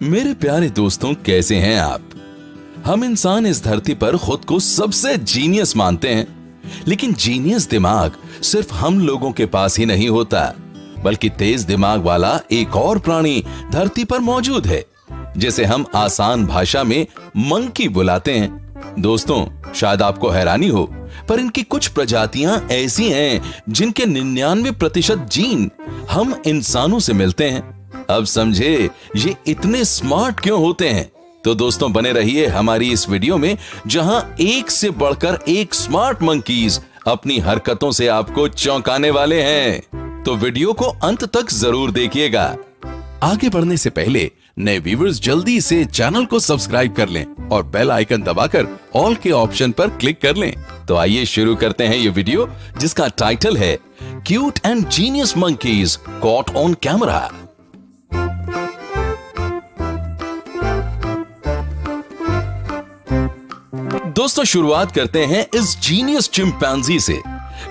मेरे प्यारे दोस्तों, कैसे हैं आप? हम इंसान इस धरती पर खुद को सबसे जीनियस मानते हैं, लेकिन जीनियस दिमाग सिर्फ हम लोगों के पास ही नहीं होता, बल्कि तेज दिमाग वाला एक और प्राणी धरती पर मौजूद है, जिसे हम आसान भाषा में मंकी बुलाते हैं। दोस्तों, शायद आपको हैरानी हो, पर इनकी कुछ प्रजातियां ऐसी हैं जिनके 99% जीन हम इंसानों से मिलते हैं। अब समझे ये इतने स्मार्ट क्यों होते हैं? तो दोस्तों, बने रहिए हमारी इस वीडियो में, जहां एक से बढ़कर एक स्मार्ट मंकीज अपनी हरकतों से आपको चौंकाने वाले हैं। तो वीडियो को अंत तक जरूर देखिएगा। आगे बढ़ने से पहले नए व्यूअर्स जल्दी से चैनल को सब्सक्राइब कर लें और बेल आइकन दबाकर ऑल के ऑप्शन पर क्लिक कर लें। तो आइए शुरू करते हैं ये वीडियो, जिसका टाइटल है cute and genius monkeys caught on camera. दोस्तों, शुरुआत करते हैं इस जीनियस चिंपैंजी से।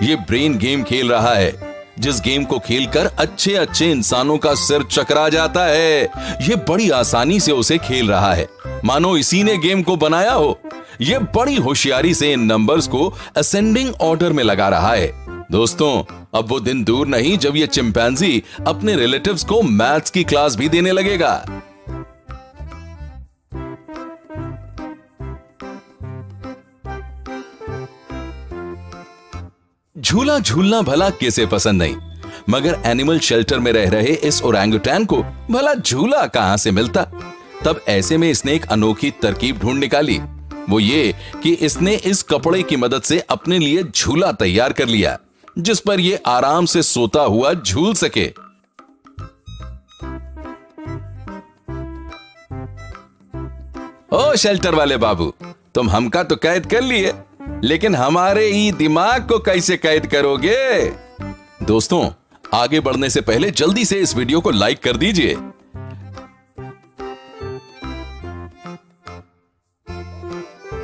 ये ब्रेन गेम खेल रहा है, जिस गेम को खेलकर अच्छे अच्छे इंसानों का सिर चकरा जाता है। ये बड़ी आसानी से उसे खेल रहा है, मानो इसी ने गेम को बनाया हो। ये बड़ी होशियारी से इन नंबर्स को असेंडिंग ऑर्डर में लगा रहा है। दोस्तों, अब वो दिन दूर नहीं जब ये चिंपैंजी अपने रिलेटिव्स को मैथ्स की क्लास भी देने लगेगा। झूला झूलना भला किसे पसंद नहीं, मगर एनिमल शेल्टर में रह रहे इस ओरंगुटैन को भला झूला कहां से मिलता। तब ऐसे में इसने एक अनोखी तरकीब ढूंढ निकाली। वो ये कि इसने इस कपड़े की मदद से अपने लिए झूला तैयार कर लिया, जिस पर ये आराम से सोता हुआ झूल सके। ओ शेल्टर वाले बाबू, तुम हमका तो कैद कर लिए, लेकिन हमारे ही दिमाग को कैसे कैद करोगे? दोस्तों, आगे बढ़ने से पहले जल्दी से इस वीडियो को लाइक कर दीजिए।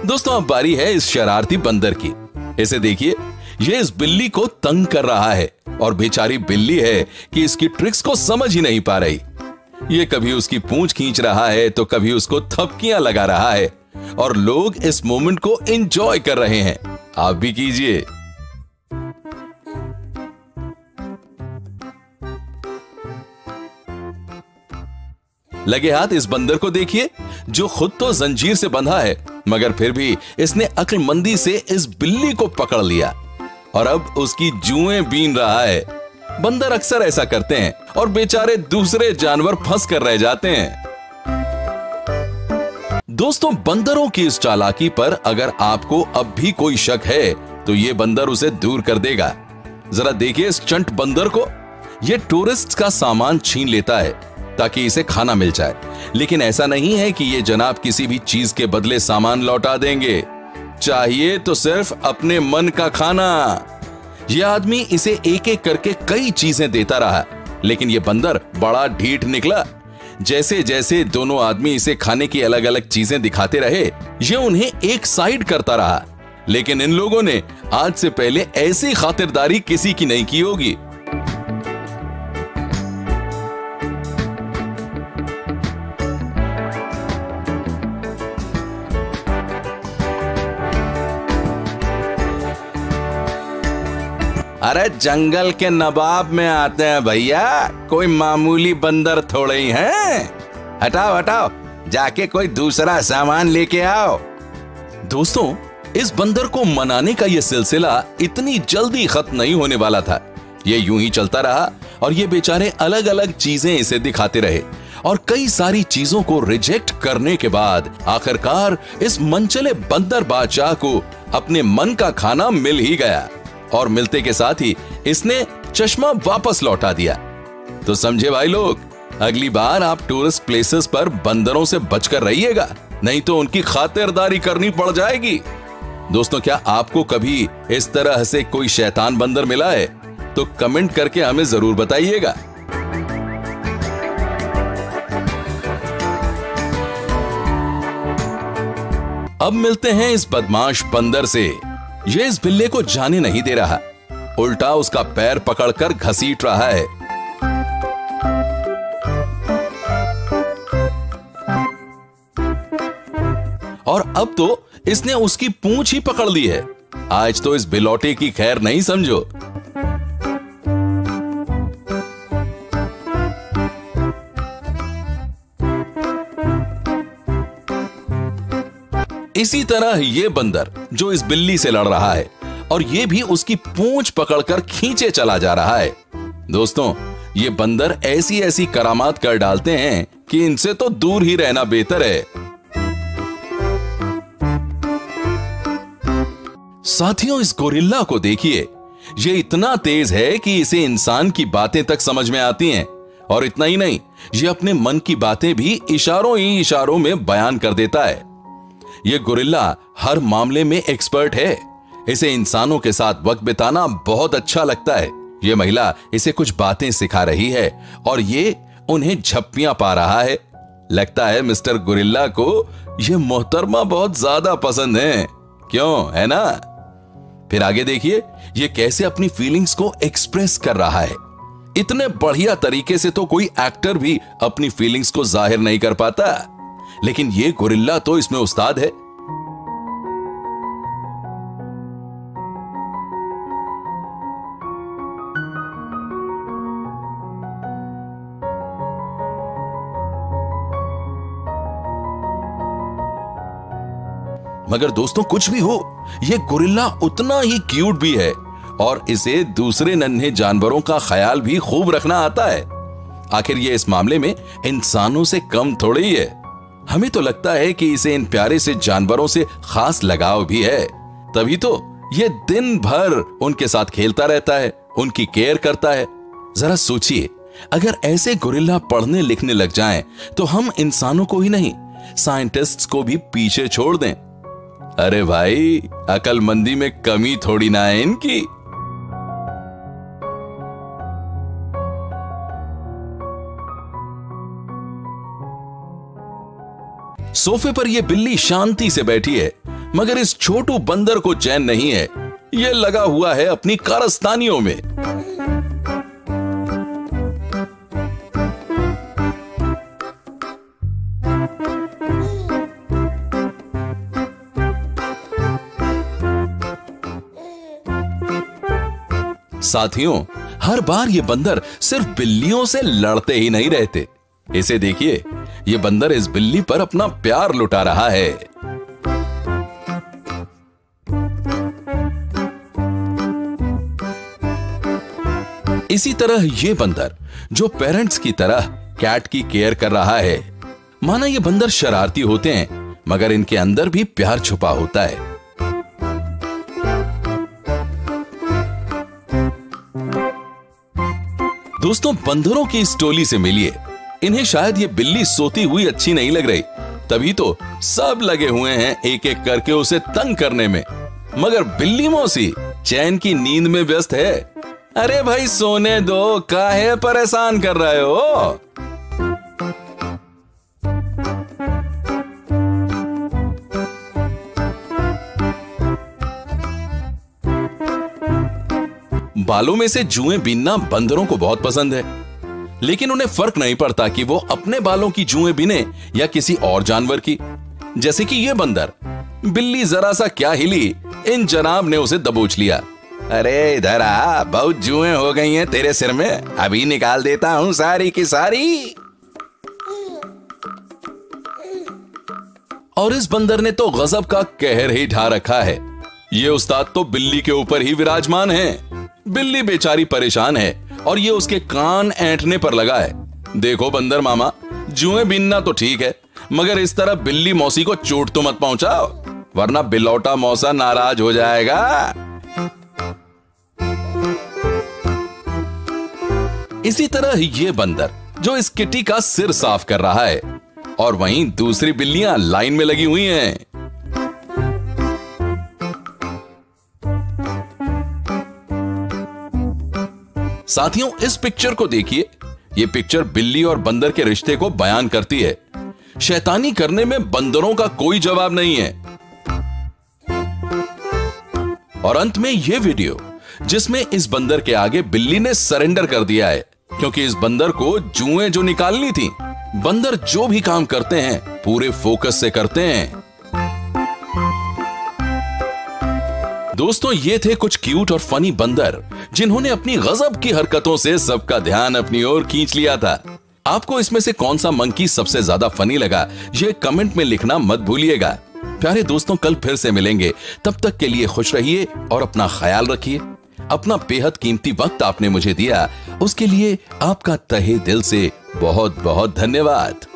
दोस्तों, अब बारी है इस शरारती बंदर की। इसे देखिए, ये इस बिल्ली को तंग कर रहा है, और बेचारी बिल्ली है कि इसकी ट्रिक्स को समझ ही नहीं पा रही। ये कभी उसकी पूंछ खींच रहा है तो कभी उसको थपकियां लगा रहा है, और लोग इस मोमेंट को एंजॉय कर रहे हैं। आप भी कीजिए। लगे हाथ इस बंदर को देखिए, जो खुद तो जंजीर से बंधा है, मगर फिर भी इसने अक्लमंदी से इस बिल्ली को पकड़ लिया और अब उसकी जुएं बीन रहा है। बंदर अक्सर ऐसा करते हैं और बेचारे दूसरे जानवर फंस कर रह जाते हैं। दोस्तों, बंदरों की इस चालाकी पर अगर आपको अब भी कोई शक है, तो ये बंदर उसे दूर कर देगा। जरा देखिए इस चंट बंदर को। ये टूरिस्ट का सामान छीन लेता है ताकि इसे खाना मिल जाए, लेकिन ऐसा नहीं है कि ये जनाब किसी भी चीज के बदले सामान लौटा देंगे। चाहिए तो सिर्फ अपने मन का खाना। ये आदमी इसे एक एक करके कई चीजें देता रहा, लेकिन ये बंदर बड़ा ढीठ निकला। जैसे जैसे दोनों आदमी इसे खाने की अलग अलग चीजें दिखाते रहे, ये उन्हें एक साइड करता रहा। लेकिन इन लोगों ने आज से पहले ऐसी खातिरदारी किसी की नहीं की होगी। अरे जंगल के नवाब में आते हैं भैया, कोई मामूली बंदर थोड़े ही हैं। हटाओ हटाओ, जाके कोई दूसरा सामान लेके आओ। दोस्तों, इस बंदर को मनाने का यह सिलसिला इतनी जल्दी खत्म नहीं होने वाला था। ये यूं ही चलता रहा और ये बेचारे अलग अलग चीजें इसे दिखाते रहे, और कई सारी चीजों को रिजेक्ट करने के बाद आखिरकार इस मनचले बंदर बादशाह को अपने मन का खाना मिल ही गया, और मिलते के साथ ही इसने चश्मा वापस लौटा दिया। तो समझे भाई लोग, अगली बार आप टूरिस्ट प्लेसेस पर बंदरों से बचकर रहिएगा, नहीं तो उनकी खातिरदारी करनी पड़ जाएगी। दोस्तों, क्या आपको कभी इस तरह से कोई शैतान बंदर मिला है? तो कमेंट करके हमें जरूर बताइएगा। अब मिलते हैं इस बदमाश बंदर से। ये इस बिल्ले को जाने नहीं दे रहा, उल्टा उसका पैर पकड़कर घसीट रहा है। अब तो इसने उसकी पूंछ ही पकड़ ली है। आज तो इस बिलौटे की खैर नहीं समझो। इसी तरह ये बंदर जो इस बिल्ली से लड़ रहा है और ये भी उसकी पूंछ पकड़कर खींचे चला जा रहा है। दोस्तों, ये बंदर ऐसी ऐसी करामात कर डालते हैं कि इनसे तो दूर ही रहना बेहतर है। साथियों, इस गोरिल्ला को देखिए, ये इतना तेज है कि इसे इंसान की बातें तक समझ में आती हैं। और इतना ही नहीं, ये अपने मन की बातें भी इशारों ही इशारों में बयान कर देता है। ये गोरिल्ला हर मामले में एक्सपर्ट है। इसे इंसानों के साथ वक्त बिताना बहुत अच्छा लगता है। ये महिला इसे कुछ बातें सिखा रही है और ये उन्हें झप्पियां पा रहा है। लगता है मिस्टर गोरिल्ला को ये मोहतरमा बहुत ज्यादा पसंद है। क्यों, है ना? फिर आगे देखिए, ये कैसे अपनी फीलिंग्स को एक्सप्रेस कर रहा है। इतने बढ़िया तरीके से तो कोई एक्टर भी अपनी फीलिंग्स को जाहिर नहीं कर पाता, लेकिन ये गोरिल्ला तो इसमें उस्ताद है। मगर दोस्तों, कुछ भी हो, ये गोरिल्ला उतना ही क्यूट भी है और इसे दूसरे नन्हे जानवरों का ख्याल भी खूब रखना आता है। आखिर ये इस मामले में इंसानों से कम थोड़ी ही है। हमें तो लगता है कि इसे इन प्यारे से जानवरों से खास लगाव भी है, तभी तो ये दिन भर उनके साथ खेलता रहता है, उनकी केयर करता है। जरा सोचिए, अगर ऐसे गोरिल्ला पढ़ने लिखने लग जाएं, तो हम इंसानों को ही नहीं, साइंटिस्ट्स को भी पीछे छोड़ दें। अरे भाई, अकलमंदी में कमी थोड़ी ना है इनकी। सोफे पर यह बिल्ली शांति से बैठी है, मगर इस छोटू बंदर को चैन नहीं है। यह लगा हुआ है अपनी कारस्तानियों में। साथियों, हर बार ये बंदर सिर्फ बिल्लियों से लड़ते ही नहीं रहते। इसे देखिए, ये बंदर इस बिल्ली पर अपना प्यार लुटा रहा है। इसी तरह ये बंदर जो पेरेंट्स की तरह कैट की केयर कर रहा है। माना ये बंदर शरारती होते हैं, मगर इनके अंदर भी प्यार छुपा होता है। दोस्तों, बंदरों की इस टोली से मिलिए। इन्हें शायद ये बिल्ली सोती हुई अच्छी नहीं लग रही, तभी तो सब लगे हुए हैं एक एक करके उसे तंग करने में। मगर बिल्ली मौसी चैन की नींद में व्यस्त है। अरे भाई, सोने दो, काहे परेशान कर रहे हो? बालों में से जुएं बीनना बंदरों को बहुत पसंद है, लेकिन उन्हें फर्क नहीं पड़ता कि वो अपने बालों की जुएं बीने या किसी और जानवर की। जैसे कि ये बंदर, बिल्ली जरा सा क्या हिली, इन जनाब ने उसे दबोच लिया। अरे इधर आ, बहुत जुएं हो गई हैं तेरे सिर में, अभी निकाल देता हूं सारी की सारी। और इस बंदर ने तो गजब का कहर ही ढा रखा है। ये उस्ताद तो बिल्ली के ऊपर ही विराजमान है। बिल्ली बेचारी परेशान है और ये उसके कान ऐंठने पर लगा है। देखो बंदर मामा, जुएं बीनना तो ठीक है, मगर इस तरह बिल्ली मौसी को चोट तो मत पहुंचाओ, वरना बिलौटा मौसा नाराज हो जाएगा। इसी तरह ये बंदर जो इस किटी का सिर साफ कर रहा है, और वहीं दूसरी बिल्लियां लाइन में लगी हुई हैं। साथियों, इस पिक्चर को देखिए। ये पिक्चर बिल्ली और बंदर के रिश्ते को बयान करती है। शैतानी करने में बंदरों का कोई जवाब नहीं है। और अंत में ये वीडियो, जिसमें इस बंदर के आगे बिल्ली ने सरेंडर कर दिया है, क्योंकि इस बंदर को जुएं जो निकालनी थी। बंदर जो भी काम करते हैं पूरे फोकस से करते हैं। दोस्तों, ये थे कुछ क्यूट और फनी बंदर जिन्होंने अपनी गजब की हरकतों से सबका ध्यान अपनी ओर खींच लिया था। आपको इसमें से कौन सा मंकी सबसे ज्यादा फनी लगा, ये कमेंट में लिखना मत भूलिएगा। प्यारे दोस्तों, कल फिर से मिलेंगे। तब तक के लिए खुश रहिए और अपना ख्याल रखिए। अपना बेहद कीमती वक्त आपने मुझे दिया, उसके लिए आपका तहे दिल से बहुत बहुत धन्यवाद।